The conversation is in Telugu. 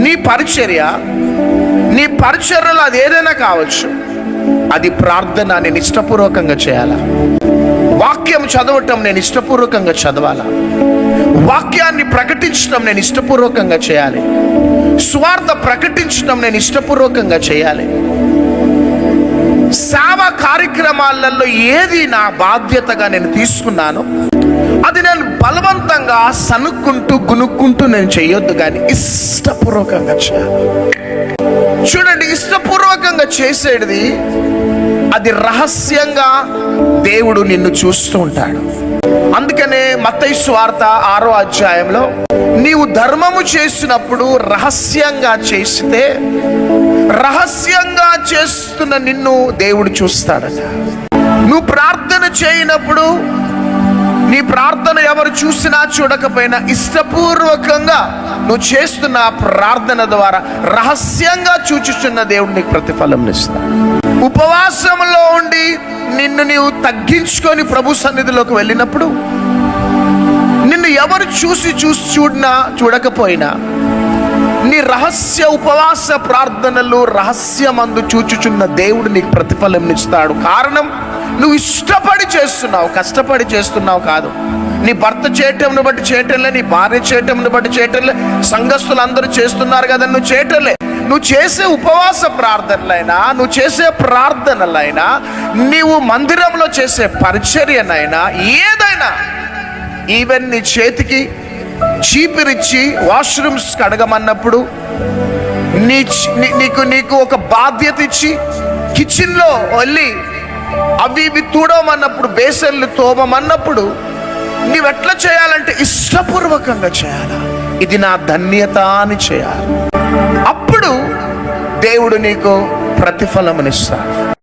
నీ పరిచర్యలో అది ఏదైనా కావచ్చు, అది ప్రార్థన నేను ఇష్టపూర్వకంగా చేయాలా, వాక్యం చదవటం నేను ఇష్టపూర్వకంగా చదవాలా, వాక్యాన్ని ప్రకటించడం నేను ఇష్టపూర్వకంగా చేయాలి, స్వార్థ ప్రకటించడం నేను ఇష్టపూర్వకంగా చేయాలి. సేవ కార్యక్రమాలలో ఏది నా బాధ్యతగా నేను తీసుకున్నానో అది నేను బలవంతంగా సనుక్కుంటూ గునుక్కుంటూ నేను చేయొద్దు, కానీ ఇష్టపూర్వకంగా చేయాలి. చూడండి, ఇష్టపూర్వకంగా చేసేది అది రహస్యంగా దేవుడు నిన్ను చూస్తూ ఉంటాడు. అందుకనే మత్తయి సువార్త 6వ అధ్యాయంలో నీవు ధర్మము చేసినప్పుడు రహస్యంగా చేస్తే రహస్యంగా చేస్తున్న నిన్ను దేవుడు చూస్తాడట. నువ్వు ప్రార్థన చేయనప్పుడు నీ ప్రార్థన ఎవరు చూసినా చూడకపోయినా ఇష్టపూర్వకంగా నువ్వు చేస్తున్న ప్రార్థన ద్వారా రహస్యంగా చూచుచున్న దేవుడు నీకు ప్రతిఫలం ఇస్తాడు. ఉపవాసంలో ఉండి నిన్ను నీవు తగ్గించుకొని ప్రభు సన్నిధిలోకి వెళ్ళినప్పుడు నిన్ను ఎవరు చూసినా చూడకపోయినా నీ రహస్య ఉపవాస ప్రార్థనలు రహస్యమందు చూచుచున్న దేవుడు నీకు ప్రతిఫలం ఇస్తాడు. కారణం, నువ్వు ఇష్టపడి చేస్తున్నావు, కష్టపడి చేస్తున్నావు కాదు. నీ భర్త చేయటంను బట్టి చేయటంలే, నీ భార్య చేయటంను బట్టి చేయటంలే, సంఘస్థులు అందరూ చేస్తున్నారు కదా నువ్వు చేయటంలే. నువ్వు చేసే ఉపవాస ప్రార్థనలైనా, నువ్వు చేసే ప్రార్థనలైనా, నీవు మందిరంలో చేసే పరిచర్యనైనా, ఏదైనా, ఈవెన్ నీ చేతికి చీపిరిచ్చి వాష్రూమ్స్ కడగమన్నప్పుడు, నీకు ఒక బాధ్యత ఇచ్చి కిచెన్లో వెళ్ళి అవి ఇవి తూడమన్నప్పుడు, బేసన్లు తోమమన్నప్పుడు నీవెట్లా చేయాలంటే ఇష్టపూర్వకంగా చేయాలా, ఇది నా ధన్యత అని చేయాలి. అప్పుడు దేవుడు నీకు ప్రతిఫలమునిస్తాడు.